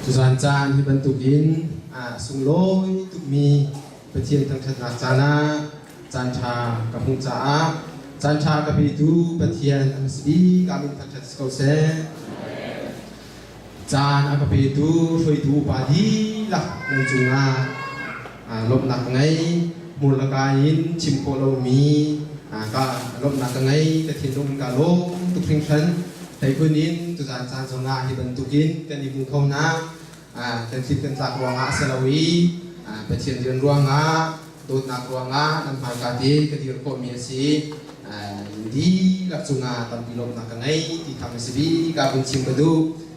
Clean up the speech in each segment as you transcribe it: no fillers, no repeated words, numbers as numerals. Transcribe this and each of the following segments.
จุสานจานที่บรรทุกอินสุงโลยตุกมีประเทียนทางถนัดจานะจานชากับหุงจ้าจานชากับปีดูประเทียนอันสบีกับมินทางถนัดสกาวเซจานอากับปีดูช่วยดูปาดีละนั่นจุงลบหนักไงมูลกายินชิมโคโลมีก็ลบหนักไงกระเทียนลงกาโลตุกทิ้งฉันแต่คนนี้จุสานจานสงาที่บรรทุกอินกันอีกมุขเขานะกันคิดกันจากruang a selawi pasien di ruang a dot nak ruang a nam hai ka di ke di ko mi si di lak sunga tam bilom nak ngai di kam sibi ka bun sim bedu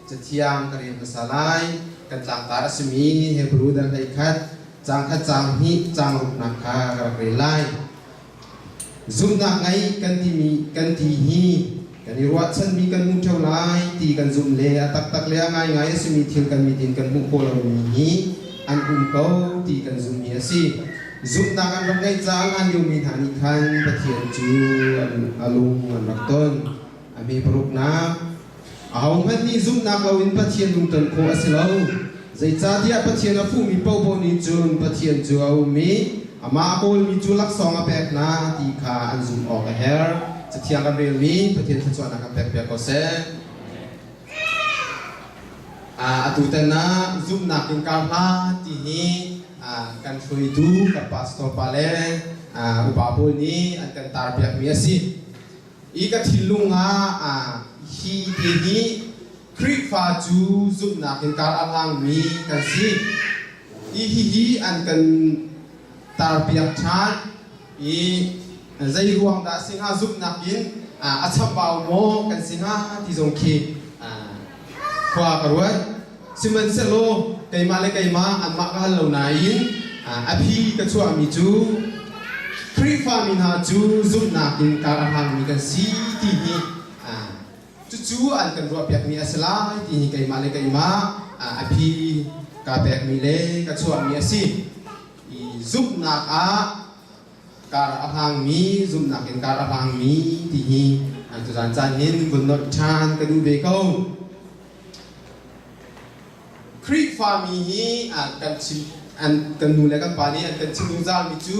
setiam kari masalai kan tang tar semi he bru dan dai khat chang khat chang hi chang rup nak kha ka relai zum nak ngai kan ti hiกันนี่ว่าฉันมีกันมุ่งเท่าไรตีกันซุ่มเลี้ยตักเลี้ยง่ายสิมีเที่ยวกันมีดินกันมุ่งโคเรามีนี้อันอุ้มเขาตีกันซุ่มเมียสิซุ่มนักอันรักได้จางอันอยู่มีฐานิคันประเทียนจูอันลุงอันรักต้นอันมีปรุกน้ำเอาพันนี้ซุ่มนักเราอินประเทียนลุงต้นโคอสิเราใจจ่าที่ประเทียนอาฟูมีเป้าบนิจูนประเทียนจูเอามีอามาโคมีจูลักสองอาแปกนาตีขาอันซุ่มออกเฮร์จะเที่ยงกันเรื่องนี้ประเทศที่ส่วนนะครับแบบก็เซ่ตุเตนะซุ่มนักกินการพาที่นี้กันช่วยดูกับปัสโตปาเลอุปาบุนี้อันกันตาเปียกมีสิอีกที่ลุงฮีที่นี้คริฟาจูซุ่มนักกินการอังมีกันสิอีอันกันตาเปียกชาติใจรวงดาสิงหาซุปนักยินอาชับเบาโมกันสิงหาที่ทรงคีขวากระวดซิมันเซโลไกมาเลไกมาอันมักฮัลโลนายินอภิกระชัวมีจูคริฟามินาจูซุปนักยินการหังมีกันสีที่นี่จูอันกันรัวเปียกมีอัสลาที่นี่ไกมาเลไกมาอภิกาเปียกมีเลกระชัวมีสิซุปนักการอาหารมีซุ่มนักเป็นการอาหารมีที่นี่อันตุสันจันนินบนนดชานกระดูเบเกิลคริฟามีกันชิมอันกันดูแลกันปานี้อันกันชิมดูจานมีจู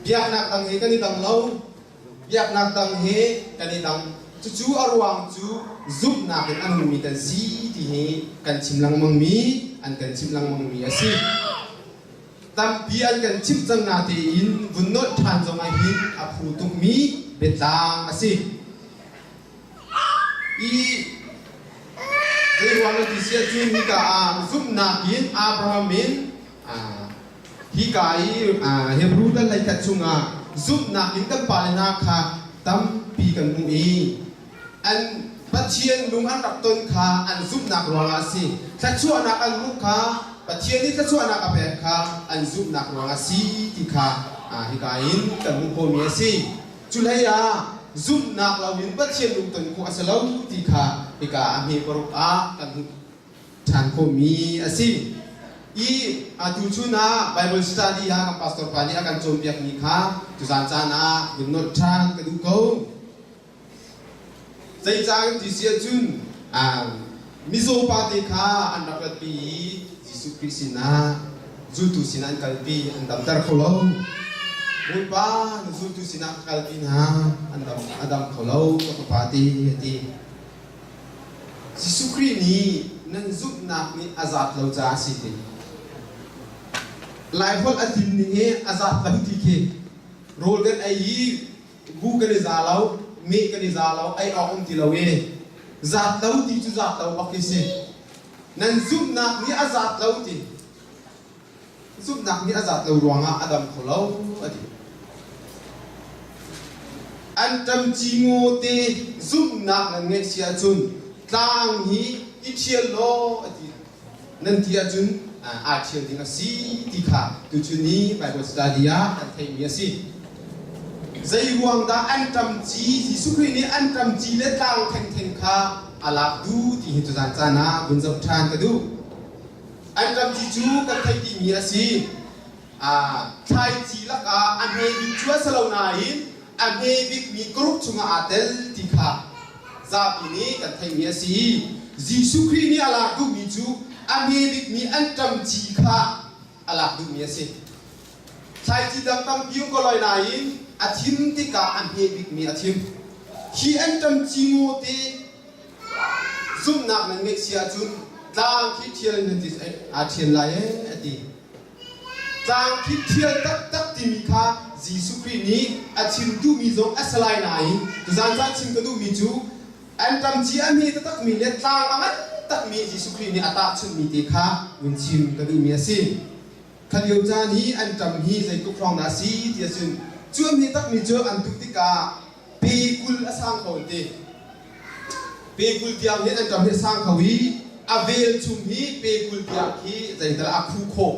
เบียกนักตังเฮกันนี่ตังเล่าเบียกนักตังเฮกันนี่ตังจูอารวงจูซุ่มนักเป็นอันมีกันซีที่นี่กันชิมลังมังมีอันกันชิมลังมังมีสิตามพิอันกันชิมจังนาทีอินบุญโนดทานจงไอหินอภูตุมีเบ็ดลางสิเรื่องวันที่เสียจุนฮิกาซุมนากินอับราฮัมินฮิกาเฮบรูดันไลกัดจุงซุมนากินกันปาลนาคาตามปีกันมุอีอันปัจเจียนลุงอันรับต้นคาอันซุมนักรวงสิถ้าชั่วนักอันมุขาปัจเจียนนี้ถ้าชั่วนักอเปกคาอันซุมนักรวงสิที่คาฮิกาอินกันมุขโคมีสิจุลัยซุมนักเราวินปัจเจียนลุงต้นโคอัสลาวที่คาฮิกาอเมปรุกกันฉันโคมีสิดูชุนะ Bible study กับ Pastor Pani อาการโจมตีนี้ค่ะจุสันจานะบุญนดชานกระดูกเขาใจจางที่เสียจุนมิโซปาติคาอันดับปียิสุคริสต์นะจูตุสินันคัลปีอันดับตาร์โคลาวบุญปาจูตุสินันคัลปีนะอันดับอดัมโคลาวกับปาติที่ยิสุคริสต์นี้นั่นจุดนักนี้อาซาดเราจะสิทธิ์หลายคนอธิมนี้อาซาดเราที่เกี่ยโรลกันไอ้กูกันในซาเรามีกันในซาเราไอ้ออกที่เราซาดเราที่จุดซาดเราบักเสนั่นซุปนักนี้อาซาดเราที่ซุปนักนี้อาซาดเรารวงอาดัมของเราอันจำจีโมเตซุปนักนั้นเงี้ยเสียจุนต่างฮีอิเชียโลนั่นที่จุนอาเชียนที่นั่นสิที่ข้าตุจุนี้ไปบทสตาดีอันเทียมสิใจหวงดาอันจำจีที่สุขีนี้อันจำจีและต่างแข่งข้าอาลักดูที่หิตุสันจานะบุญจับทานกันดูอันจำจีจูกันไทยที่มีสิไทยจีลักอันเฮบิชัวสลาวนายอันเฮบิมีกรุ๊ปชุงอาเดลที่ข้าซาบินี้กันไทยมีสิ จ Jisu Christ ni ala du mi chu Amerik ni antam chi kha ala du mi ase sai chi dam tam piu ko loi na in athim ti ka Amerik mi athim hi antam chi ngo te zum nak nan nge sia chun tlang khi thiel nan ti a thiel lai ati tlang khi thiel tak ti mi kha Jisu Christ ni achim du mi zong asalai nai zan za chim ka du mi chu antam chi ami tak mi le tlang amat tak mi Jisu Christ ni ata chun mi te kha un chim ka du mi ase khaliu cha ni antam hi zai ku phong na si ti sun chu mi tak mi chu an tu ti ka pe kul asang khol te pe kul tiang ni antam he sang khawi avel chum hi pe kul tiang hi zai dal akhu kho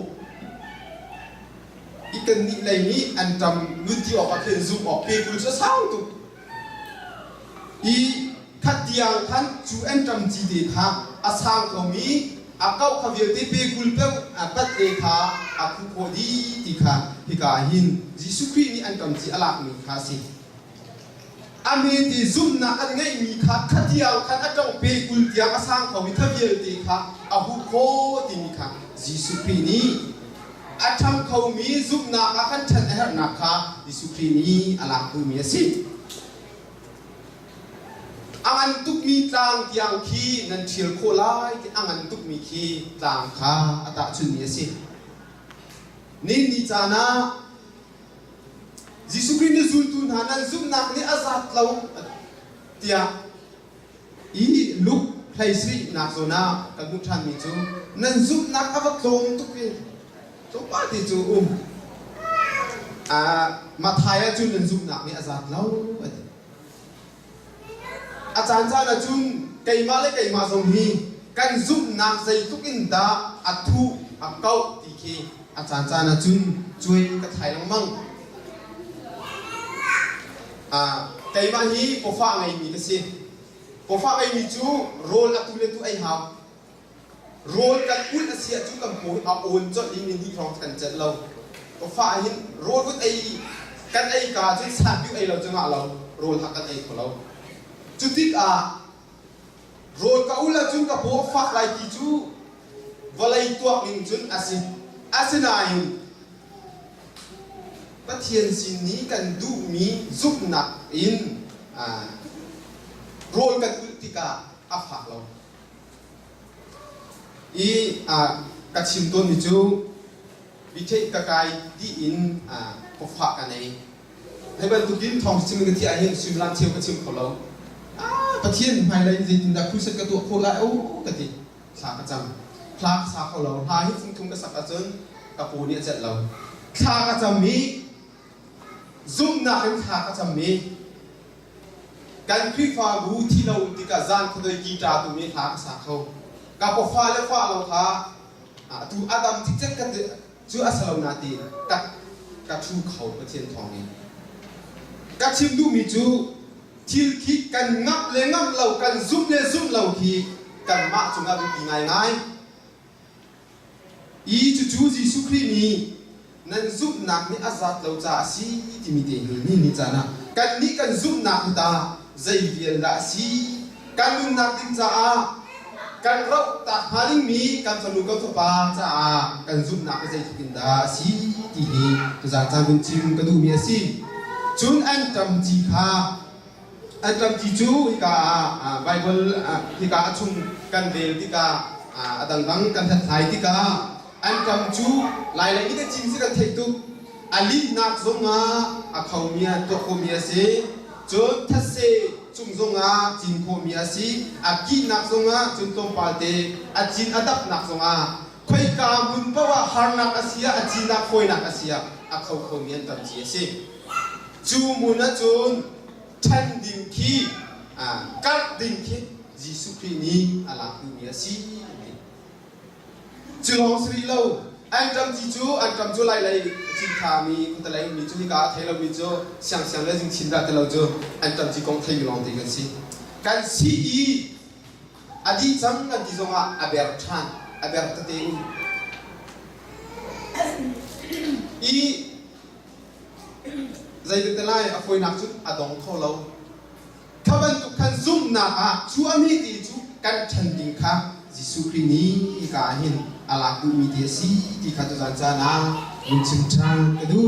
ikan ni lai ni antam nguti ok akhen zum ok pe kul cha sang tu I khat tiang khan chu antam ji de kha asang khawi akau khavial te pe kul pe apat e kha akhu kho di ti kha hi ka hin Jisu Christ ni antam ji alak mi kha si Ame ti zum na an ngai mi kha khatiang khan atong pe kul tiang asang khawi thavial te kha ahu kho ti mi kha Jisu Christ ni atham khau mi zum na ka khan than her na kha Jisu Christ ni alak tu mi si angan tuk mi tlang tiang khi nan thiel kho lai angan tuk mi khi tlang kha ata chun mi si ni ni chana Jisu Christ ni zul tu na nan zum nak ni azat law tia I luk plai sri nak zona ka gu than mi chu nan zum nak avak long tuk ki to pa ti chu ma thaya chu nan zum nak ni azat law Achan cha na chun kai ma le kai ma zong hi kan zum nak zai tukin da athu akau ti ki achan cha na chun chui ka thai lang mang kai ma hi po fa ngai mi ka si po fa ngai mi chu rol atu le tu ai ha rol kan ul asia chu kam po a on chot li min hi rong kan chat lo po fa hin rol gut ai kan ai ka chu sa pi ai lo changa lo rol ha kan ai ko lo Chutik road ka ula chun ka po fak lai ki chu valai tuak ning chun asinayin pathian sin ni kan du mi zup nak in road kan ultika afak lo ka chim ton mi chu bithe ka kai di in po fak ka nei hai ban tu kin thong chim ngi ti a hin sim lam thieu ka chim kho lo Pathian hai lai zai tin da khuset ka tu kho lai o ka ti sa ka cham plak sa kho lo ha hi phung thung ka sak ka chun ka pu ni chet lo kha ka cham mi zum na hin kha ka cham mi kan khri fa bu thi lo ti ka zan khodoi ki ta tu mi kha ka sa kho ka po fa le fa lo kha tu adam ti chet ka chu asalo na ti ka thu khau Pathian thong ni ka chim du mi chu Til khi kan ngap le ngap lau kan zum le zum lau khi kan ma chung ngap bi ngai ngai I chu Jisu Christ ni nan zum nak ni azat lau cha si ti mi te ni cha na kan ni kan zum nak ta zai vial la si kan lum nak tim cha kan rau ta haling mi kan falu ka to pa cha kan zum nak zai kin da si ti ni to za cha bin chim ka du mi si chun an tam ji kha Antam tiju hika Bible hika achung kan del tika adang bang kan thai tika antam chu lai lai ni ka chim si kan thai tu ali nak zonga akhau mia to ko mia se cho thase chung zonga chin ko mia si aki nak zonga chun tom palte achin adap nak zonga khoi ka mun pawa har nak asia achin nak khoi nak asia akhau khau mia tam chi se chu muna chun Chan ding ki kat ding ki Jisu Christ ni ala tu mi si Chulong Sri lo antam ji chu antam chu lai lai chin tha mi ta lai mi chu ka thai lo mi chu siang siang le jing chin da ta lo chu antam ji kong thai long de kan si adi chang kan ji zonga aber than aber ta te I Zai được tên lai phôi nạc chút adong thô lâu Kaban tu kan zoom na chu ami ti chu กันชันดิงค่ะจิสุครีนี้กาหินอาลักดูมีเดียสีที่ขัดจันจานามุนชิมชางกระดู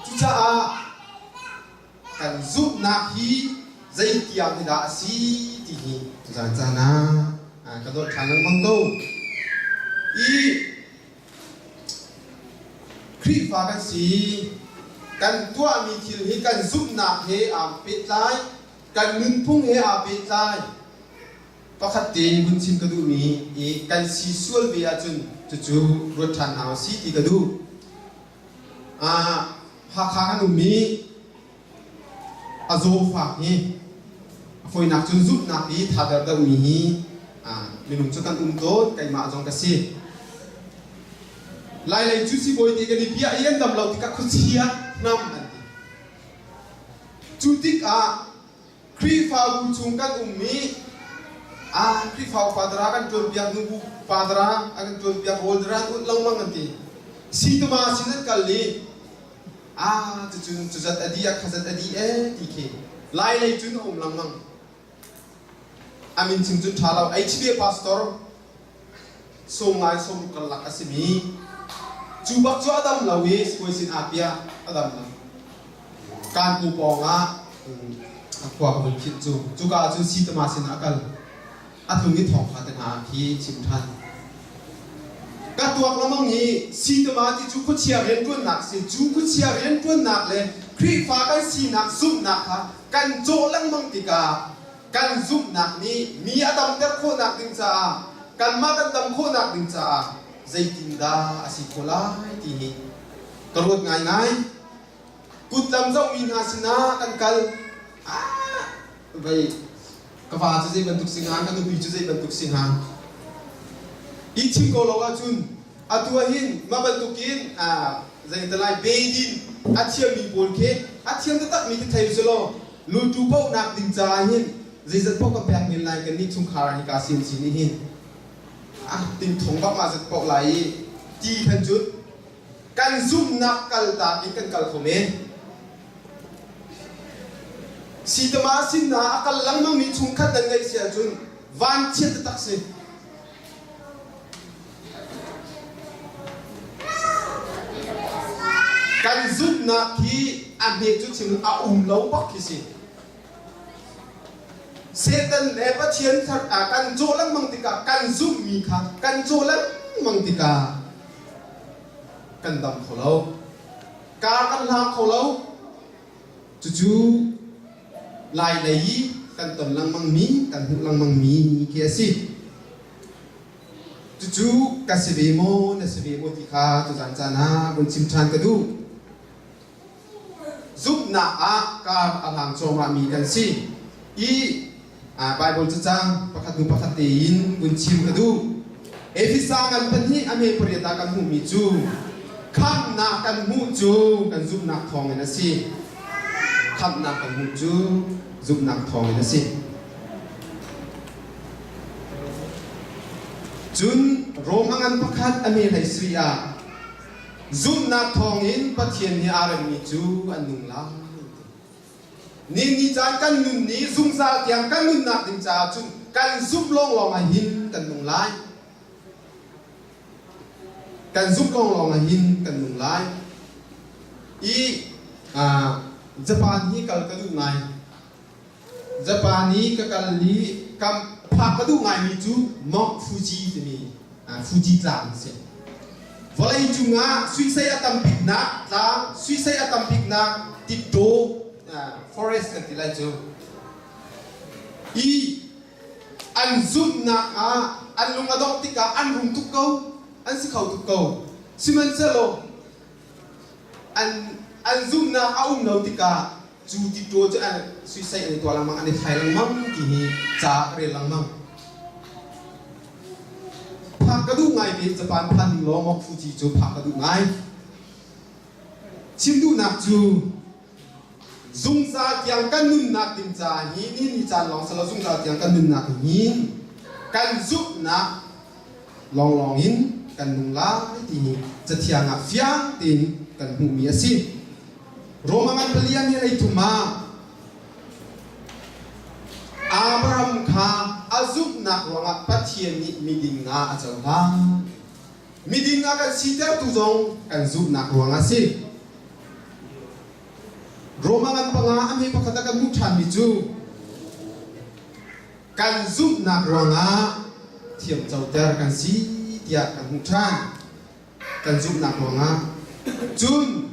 จุจ้ากันซุปนักฮีใจเกี่ยวในดาสีที่หิจันจานากระโดดขันลังมังโตอีครีฟ้ากันสีกันตัวมีทิลฮีกันซุปนักเฮอาเป็ดไลกันมึนพุ่งเฮอาเป็ดไลปกติบุญชิมกระดูมีอีกันสีสวลเบียจนจู่รถทันหาวสีที่กระดูหากขากันมีอาโซฟากนี่ฝอยนักจนซุปนักนี้ถ้าเดินมีมีนุ่มจุกันโตไก่มาจงกระสีไล่จุดสิบอยที่กันนี่พี่ยันดำเราที่กัคุเชียน้ำนั่นจุดที่ครีฟ้าบุญชงกันมีครีฟ้าปาดรากันจนเบียงนุบุปาดรากันจนเบียงโฮลดราอุดลังมังกันที่สิทมาสินันกันเลยจุดอดีขจัดอดีที่เคไล่จุดอมลังมังอามินชิมจุดท้าเราHBA pastor ส่งไงส่งกันหลักสิมีจูบักจูอดัมลาวิสคุยสินอาเปียอดัมลาการปูปองกว่าคนคิดจูกาจูสิตมาสินอากัลลุงนี่ทองขาดหาที่ชิมทันก็ตัวเรามั่งนี้สีตมาที่จูคุเชียเรียนตัวหนักสิจูคุเชียเรียนตัวหนักเลยครีฟ้ากันสีหนักซุ่มหนักค่ะกันโจลังมั่งติกากันซุ่มหนักนี้มีอดัมเตอร์โคหนักดึงจ้ากันมากันดำโคหนักดึงจ้าใจตินดาอสิโคลาที่นี่กระโดดง่ายกุดดำเจ้ามีนาสนากันกันไปกฟ้าจะได้บรรทุกสิงหางกันดูบีจะได้บรรทุกสิงหางอีชิงโกโลกาจุนอัตัวหินมาบรรทุกินใจตะไลเบดินอัเชียมีโบลเคอัเชียมตักมีที่ไทยสโลลูทูเป้านักดิงจาหินใจจะพวกกับแบกมิลไลกันนี่ชุมคารานิกาเซียนสินี่หินติมถงบักมาจะเป้าไหลจีขันจุดกันซุ่มนักกัลตาอินกันกัลโคเมสีตมาสินาอักลังมั่งมีชุมขัดดังไงเสียจุนวันเชียตตักสิกันซุปนักที่อันนี้จุดชิมเลาบักที่สิเซตันเอปเชียนทัดกันโจลังมังติกากันซุปมีค่ะกันโจลังมังติกากันดำเขาเราการกันลามเขาเราจู่ลายไหนกันตนลังมังมีกันหุลังมังมีเคียสิจู่กัสเบโมนัสเบโมติคาจุจันจานาบนชิมชานกระดูซุปนาการอาหารโจมามีกันสิไบเบิลจะจังประคัดนุประคัดเตียนบนชิมกระดูเอฟิสังกันเป็นที่อเมริกาตากันหูมีจูข้ามนากันหูจูกันซุปนักทองนะสิข้ามนากันหูจูซุปนักทองนะสิจุนโรมังอันประคัดอเมริกาสรีอาซุปนักทองอินปะเทียนนี่อาร์มีจูอันนุ่งลานี่จานกันนุ่นนี่ซุ่มซาเตียงกันนุ่นนักดิงจาจุนกันซุปลงหินกันนุ่งลายกันซุปลงหินกันนุ่งลายญี่ปุ่นนี่กัลกระดูไงญี่ปุ่นนี่กัลลีกัมพักกระดูไงมีจูมอกฟูจิจะมีฟูจิจางเสียวันนี้จุงสุยเซียตัมพิกนักจางสุยเซียตัมพิกนักติดโตforest กันที่ไรจูอันซุ่มนักอันลุงอดอกติกาอันรุมทุกเกาอันสิเขาทุกเกาสิมันเซโลอันซุ่มนักเอาเราติกาจูติดโตจะอันสุยเซียในตัวลังมังอันในไทยลังมังที่จากเรียนลังมังพักกระดูไงเป็นญี่ปุ่นพันล้อมอกฟูจิจูพักกระดูไงชิมดูนักจูซุงซาเตียงกันนุ่นนักดิมจาหินนี่จานลองสละซุงซาเตียงกันนุ่นนักหินกันซุปนักลองหินกันนุ่งลาที่นี่จะเทียงเฟียงตินกันหูมีสิโรมันเปลี่ยนอะไรทุมาอับราฮัมข้าอ azuk nak wanga pathian ni miding nga achanga miding nga kan siter tu zong kan zuk nak wanga si Roma kan panga ami pakata kan muthan mi chu kan zuk nak wanga thiam chauter kan si tia kan muthan kan zuk nak wanga chun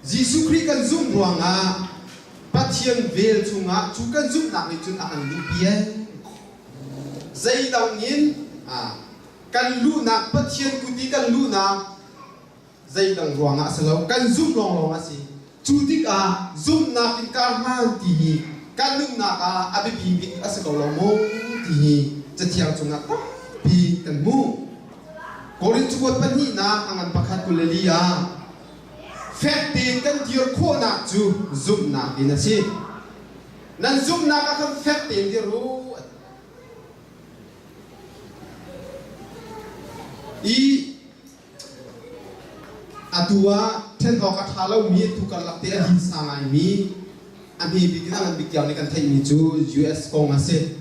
Jisu Christ kan zuk wanga pathian vel chunga chu kan zuk nak ni chun akan lupien zai dang in kan lu nak pathian kuti kan lu nak zai dang ruanga selo kan zum long long asi chu dik zum nak in kar han ti kan lung nak abi bi bi asako lo mo ti cha thiang chunga ta bi kan mu korin chugot pan ni na angan pakhat kulelia fet tin kan dir kho nak chu zum nak in asi nan zum nak kan fet tin dir ru atua ten hoka thalo mi tu kan lakte adin sangai mi ami bigina ngan bigyaw ni kan thai mi chu US kong ase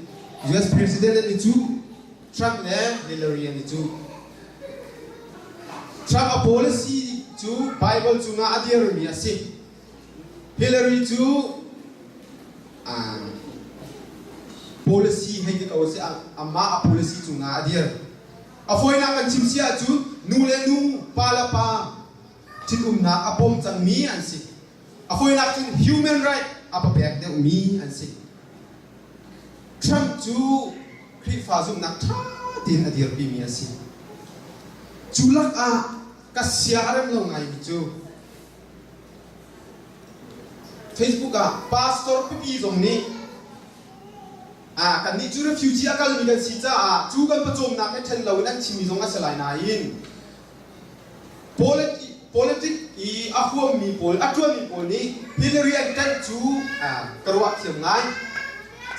US president ni chu Trump ne Hillary ni chu Trump a policy chu Bible chu nga adir mi ase Hillary chu policy hai ka ose amma a policy chu nga adir afoi na kan chimsia chu nule nu pala pa chikum na apom chang mi an si afoi na chu human right apa pek de mi an si Trump chu kri fa zum nak tha tin adir bi mi asi chulak ka siaram lo ngai chu Facebook pastor pi zong ni kan ni chu refugee akal mi kan si cha chu kan pachom na ka then lo nan chimi zong asalai na in politic I ahua mi pol atua mi pol ni Hillary and tan chu karwa thiam ngai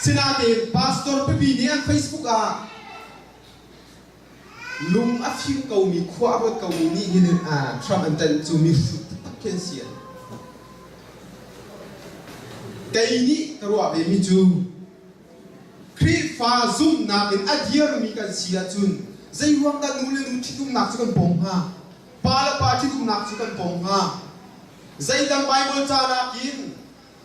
sinate pastor pe bi ni an Facebook lum a fiu kau mi khwa ro kau ni hin Trump and tan chu mi ken sia kai ni karwa be mi chu kri fa zum na in adier mi kan sia chun zai ruang da nu le nu thikum nak chu kan pom ha pala pa thikum nak chu kan pom ha zai dang Bible cha na kin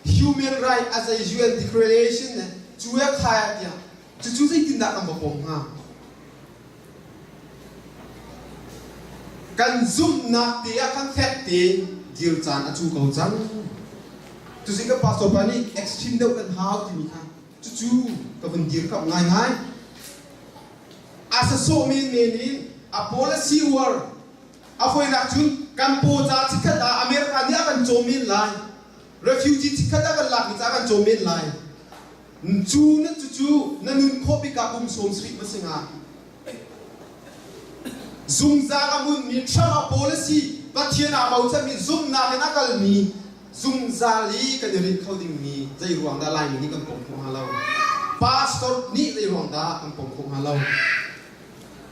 human right as a UN declaration chu ya kha ya chu zai tin da kam pom ha kan zum na te ya kan fet te dir chan a chu ko chang tu sing ka pastor pani extreme deuh kan how ti mi kha chu ka ban dir ka ngai ngai asa so min in a policy war a foi nak chun kan po cha chikata America ni akan chomin lai refugee chikata kan lak ni cha kan chomin lai chu na nun khopi ka kum som sri masinga zum za amun mi chama policy pathiana mau cha mi zum na ne nakal mi zum za li ka de khoding mi zai ruang da lai ni kan pom ko halo pastor ni zai ruang da kan pom ko halo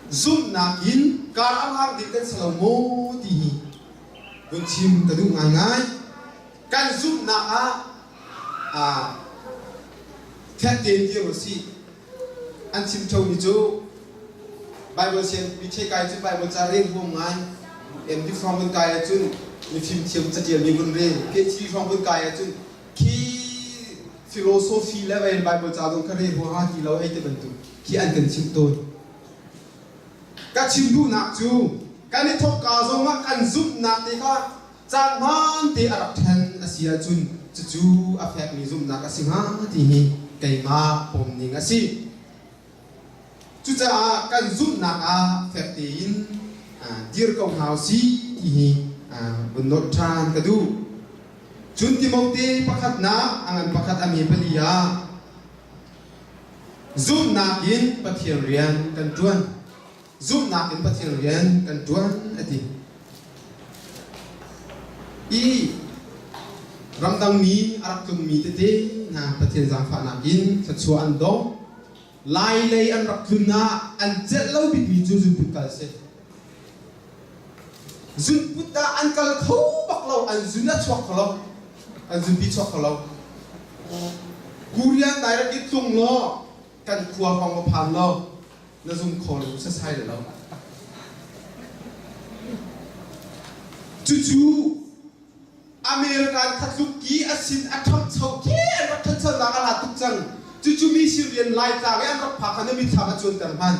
zum na in kar ang hang din kan salomo ti kun chim ta du ngai ngai kan zum na that den dia si an chim thau ni jo Bible sen bi che kai chu Bible cha ren hom ngai em di from kan kai chun ni phim chiam cha dia mi gun re ke chi from kan kai chun ki philosophy level Bible cha dong kare ho ha ki lo ai te ban tu ki an kan chim ton ka chim du nak chu kan ni thok ka zo ma kan zup nak te ka chang man te arap than asia chun chu a phek ni zum nak a singa ti hi kai ma pom ni nga si chu cha kan zup nak a phek te in dir kong hau si ti hi bun not than ka du chun ti mong te pakhat na angan pakhat ami palia zum nak in pathian rian kan tuan zum nak in pathian rian kan tuan ati ramdang mi arak tum mi te na pathian jang fa nak in chu an dong lai lei an rak thun na an jet lo bit mi chu put kal se zun put da an kal khau bak lo an zun na chok lo an zun bi chok lo kurian direct it tung lo กันครัวของมาพันเราแล้วซุ่มคอรู้ใช่เลยเราจู่ๆอเมริกันขัดลุกกี้อาศินอัฐมเฉาเกี้ยนรัฐชนากาลาตุกจังจู่ๆมีซีเรียนไล่จากอันรับผักอันนี้มีธรรมชนกันมัน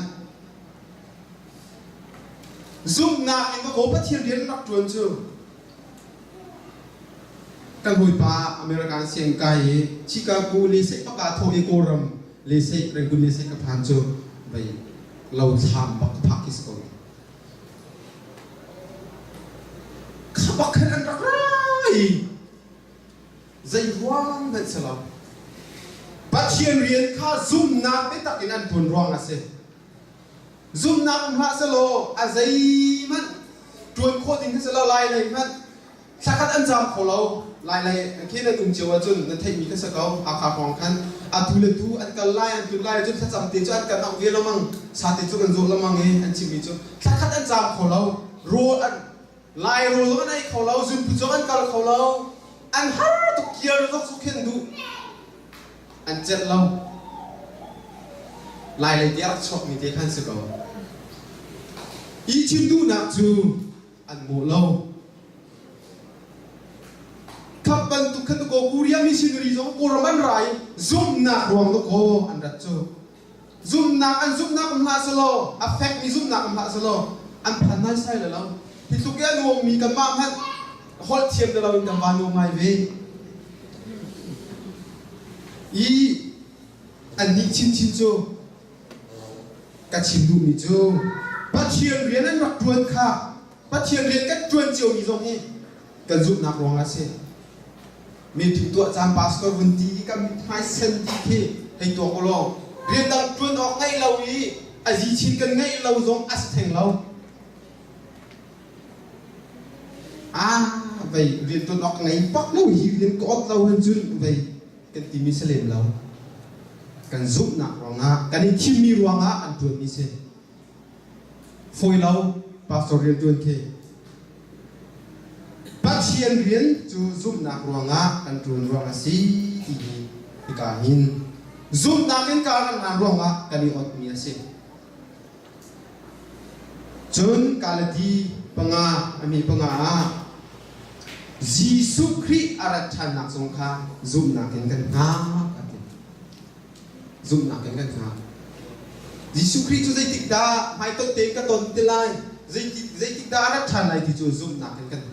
ซุ่มนาอินก็โกปะเทียนเรียนรักจวนจู่กันหุยปาอเมริกันเสียงไก่ชิคาโกเลเซปากาโทเอโกรัมเลเซเรงกุเลเซกับพันจู่ไปเราทำบักพักที่สกอตข้าบักขนาดรักไรใจว่างเป็นสลับปัจเจียนเรียนข้าซุ่มนักไม่ตักกินอันทุนรองอ่ะสิซุ่มนักมันสโลอาใจมันจวนโคตรดิ้งสโลไล่เลยมันสักอันจำของเราไล่แค่นั้นอุ้มเจ้าจนนั่นเทมีก็สกอตอาคาของขันอาทุเลทุอันกันไล่อันทุไล่จนถ้าจำตีจนอันกันเอาเวลามั่งสาธิตจนกันโจละมั่งอันชิมิจนสักอันจำของเราโรอันไล่โรกันไอ้ของเราจุนผู้จอันกันของเราอันฮาร์ตุกเกียร์ต้องสุขีนดูอันเจ็ดเราไล่เลยเดียร์ช็อกมีเดียขันสกอตอีชิมดูนักจูอันโมเราขับบันทุกขันตุกกูเรียมิชินรีจงกูรมันไรซุ่มนักรวงตุกอันดับจูซุ่มนักอันซุ่มนักมันหาสโลอัฟเฟกมีซุ่มนักมันหาสโลอันพันนั้นใช่เลยเราที่ทุกอย่างวงมีกันมากฮันฮอลเทียมเดเราเป็นกันวานวงไม่เวอีอันนี้ชิมจูกัชิมดูนี่จูปัจเจียนเรียนนั้นรักจวนค่ะปัจเจียนเรียนกันจวนเจียวมีตรงนี้กันซุ่มนักรวงอาเซียนมีถึงตัวจำพาสกอร์วันที่ก็มีไฮเซนที่ที่ให้ตัวก็ลองเรียนดังจวนออกไงเราอีอาจีชินกันไงเราจงอัศเทงเราไปเรียนจวนออกไงปักเราอีเรียนก็อดเราหันจุนไปกันที่มิสเลมเรากันซุปหนักรองกันที่ทีมีรองอันจวนมิเซฟอยเราพาสเรียนจวนเคปัจเจียนเรียนจูซุ่มนักรวงอันตรวนรวงสีที่การหินซุ่มนักเป็นการนักรวงกันที่อดมีสิจนกาลดีปังมีปังยิสุคริอารัชนักสงฆ์ซุ่มนักเป็นกันซุ่มนักเป็นกันยิสุคริจูใจติดดาไม่ต้องเตะกันตอนเตลัยใจติดดาอารัชนัยที่จูซุ่มนักเป็นกัน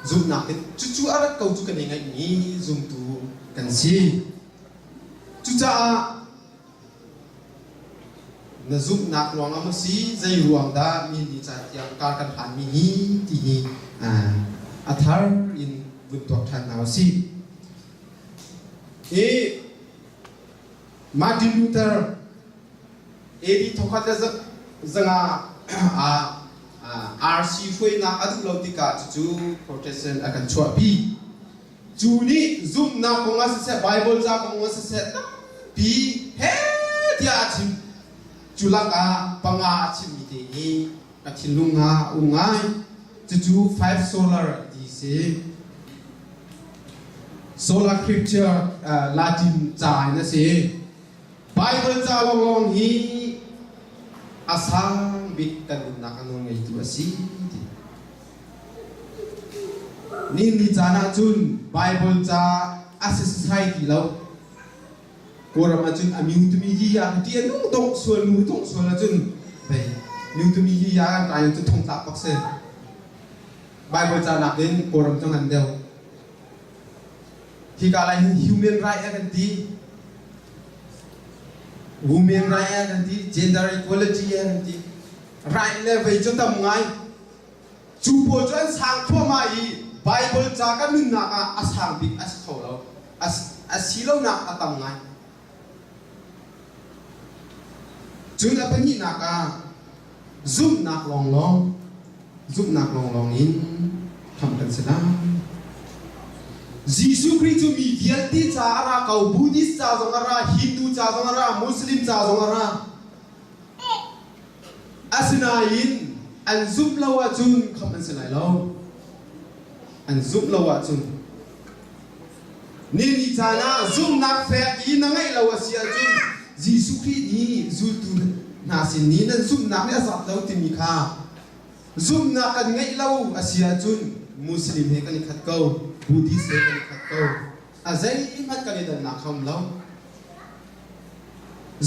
zoom nak cucu arat kau tu kena ingat ni zoom tu kan si cuca na zoom nak ruang ama si zai ruang da mi ni cha yang kar kan han mi ni ti ni athar in bun tok than naw si Martin Luther di thokat da zanga RC ช่วยนักอดุลติกาจูโปรเตสแตนต์อาการชั่วปีจูนี่ซุ่มนักของอาเซไบเบิลจากของอาเซปีเฮ้ที่อาชิมจุลักาปังอาชิมมีเดียอาชิลุงอาอุงไงจู5 solar ดีเซ solar scripture ลาตินจ่ายนะเซไบเบิลจากลองฮีอาสังบิดกันนักนงไงตัวสินี่มีจานาจุนไบเบิลจาอาศัยสายที่เราโกรมาจุนอามิวตุมีฮียาที่นุ่งตกส่วนนุ่งตกส่วนละจุนไปมิวตุมีฮียาอะไรจุดทงตับปักเซ่ไบเบิลจานักเด่นโกรมจังหันเดียวที่กาลาย human right กันดีwomen right กันดี gender equality กันดีright level จนทำไงจูโบจนสังทั่วมาอีไบเบิลจากกันนึงนักอาสังบิกอาสเขาเราอาศิลนักอาตังไงจุดอะไรนี่นักซุ่มนักลองซุ่มนักลองอินทำกันเสนายิสุคริสต์มีเดียร์ที่จ้าระเขาบูดิสต์จ้าจงระฮินดูจ้าจงระมุสลิมจ้าจงระอาสนาอินอันซุปลาวจุนคำอันสลายเราอันซุปลาวจุน นี่นิจานะซุ่มนักแฝงอีนังไงเราเสียจุนยิสุคริสต์นี้จุตุนาสินนี้นั่นซุ่มนักเนี่ยสับเราที่มีค่าซุ่มนักกันไงเราเสียจุนมุสลิมเฮกันขัดเกาบูดิสเฮกันขัดเกาอาศัยมันกันเดินนักคำเรา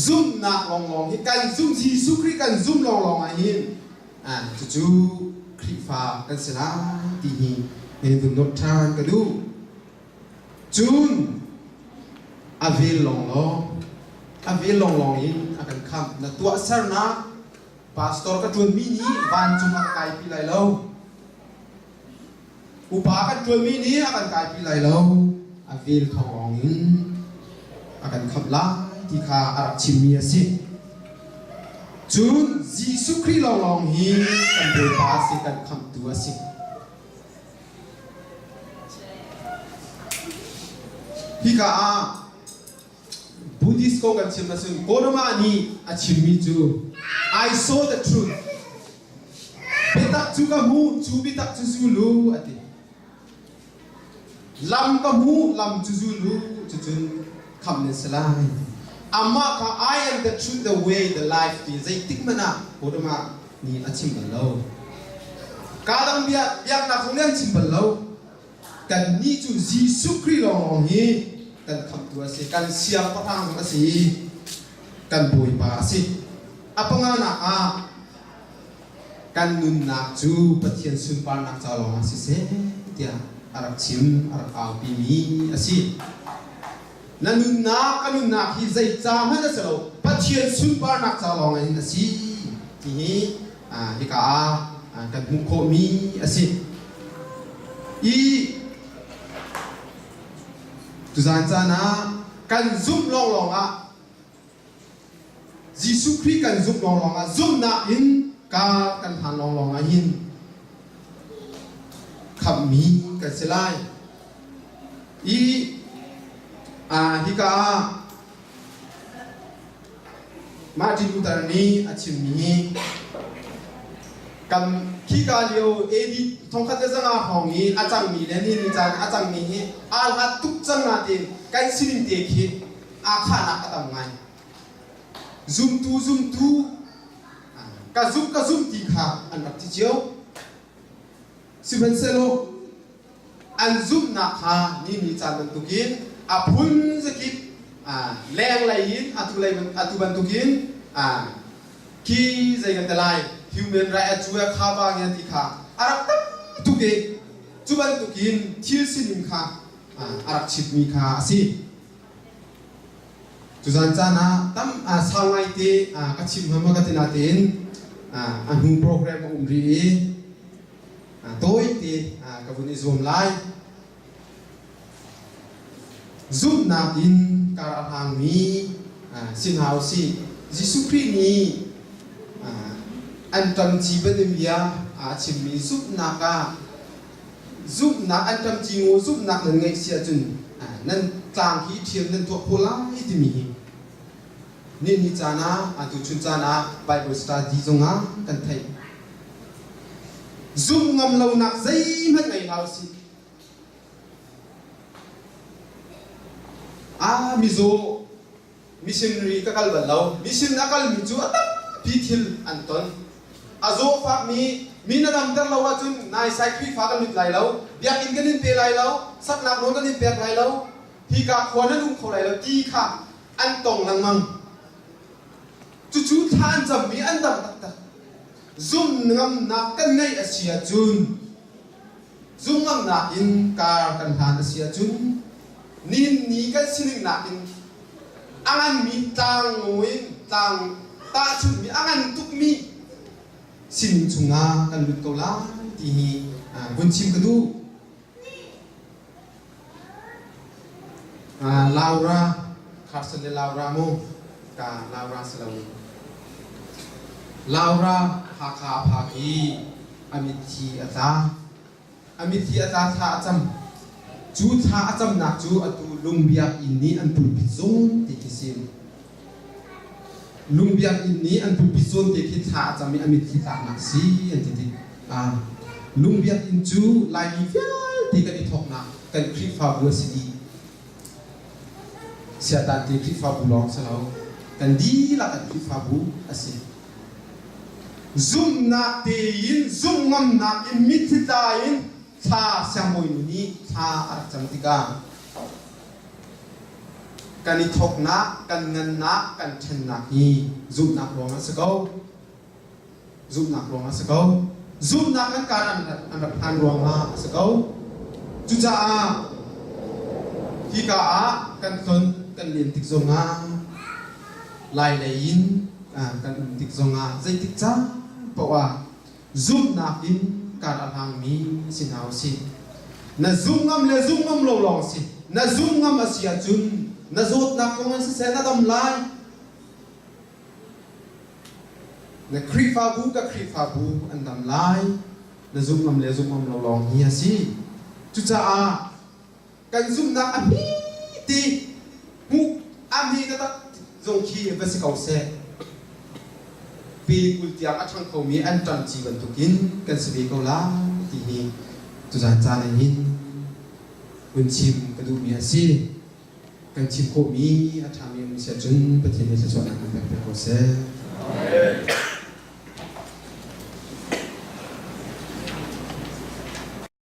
ซุ่มนักลองๆกันซุ่มยิสุคริสต์กันซุ่มลองๆอะไรจู่คริฟ้ากันเสียที่นี่เห็นดูนกทานกันดูจุนอาเวลลองอินอากันคำนักตัวเสนาพาสตอร์กันจวนมินิบานจุมาไก่พิไลเลวอุปากันจวนมินิอากันไก่พิไลเลวอาเวลทองอินอากันคำลาที่ข้าอารักชิมีสิจุนยิสุคริลองอินกันโดยพาสิกันคำตัวสิพี่กาBuddhist ก็กันชิมมาซึ่งโคโนมานี่อาชิมิจู I saw the truth เบตักจูกับมูจูบิตักจูซูลูอติลำกับมูลำจูซูลูจูจุนคำนี้สลายอามาค่ะ I am the truth the way the life ที่ใจติ๊กมันนะโคโนมานี่อาชิมบัลโลการดังเบียกนักของเรื่องชิมบัลโลกันนี่จูยิสุคริลองฮีกันคำตัวสิกันเสียงประทังมาสิกันบุยปาสิapa nga na kan nun nak ju pathian sun par nak cha long si se tia arak chim arak au pi mi asi na nun na hi zai cha ma na chalo pathian sun par nak cha long ai asi ti hi ka kan mu kho mi asi i tu zan cha na kan zum long Jisu Christ kan zum long zum na in ka kan han long in kham mi kan selai i hi ka Martin Luther ni achim mi kan khi ka leo edi thong khat zanga hong ni achang mi le ni chang achang mi hi al hat tuk chang na tin kan silim te khi a kha na ka tam ngai zoom tu ka zoom ti kha an rak ti chiao siben selo an zoom na kha ni chan ban tukin a phun zakit leng lai in atu ban tukin ki zai gan talai human right chu kha ba nge ti kha arak tak tuke chu ban tukin thil sinim kha arak chip mi kha asi Tusan sana tam sangai te kachim hama katina ten anu program umri toy te kabuni zoom lai zoom na in karahang mi sin hausi Jisu Christ ni antam chi benimia chim mi zoom na ka zoom na antam chi ngo zoom na ngai sia chun nan tlang hi thiam nan to pula ti mi ni chana atu chun chana Bible study zonga kan thai zum ngam lo nak zai man ngai hau si mizo missionary ka kal ban lo mission akal mi chu atak pi thil anton azo fak mi na ram dar lawa chun nai sai kri fa kan mit lai lo biak in kan in pe lai lo sak nak non kan in pe lai lo hi ka khona lung kho lai lo ti kha an tong nang mang chu than jam mi an dam tak zum ngam na kan ngai asia chun zum ngam na in kar kan han asia chun nin ni kan sining na in angan mi tang ngoin tang ta chun mi angan tuk mi sin chunga kan lut ko la ti hi bun chim ka du Laura Carson de Laura mo ka Laura selawi Laura hakha phaki amithi ata tha acham chu tha acham nak chu atu lungbiak inni an pul pizon te kisim lungbiak inni an pul pizon te ki tha acham mi amithi ta nak si an ti lungbiak in chu lai ni fial ti kan i thok na kan khri fa bu si เสียตันที่คลิปฟาบูลองสลาวกันดีละกันคลิปฟาบูอาศัยซุ่มนักเตียนซุ่มงำนักอิมิตตายินท่าเสียงมวยนี้ท่าอาจารย์ติกากันนิทกนักกันเงินนักกันชนะนี้ซุ่มนักรวงสักเอาซุ่มนักรวงสักเอาซุ่มนักนั้นการอันรวงมาสักเอาจุจ้าที่กากันคนกันเรียนติดทรงาลายเลยยินกันติดทรงาใจติดจ้าเพราะว่าซุ่มนักยินการอันหังมีสินเอาสิน่าซุ่มงำเลยซุ่มงำลองสิน่าซุ่มงำอาเซียจุนน่าโจทย์นักของมันเสียน่าดำลายน่าครีฟาบูกับครีฟาบูอันดำลายน่าซุ่มงำเลยซุ่มงำลองเฮียสิจุจ้ากันซุ่มนักอันนี้ตีมุกอันนี้ก็ต้องจงขี้เป็นสิ่งเอาเสียปีกุลเตียงอัชชังเขามีอันจันจีวันทุกินกันสวีเขาล้าที่นี่จุจ้าจานนี้คุณชิมกระดูกมีอาชีกันชิมเขามีอัชชังมีเสียจนประเทศนี้จะชวนนักเป็นเขาเสีย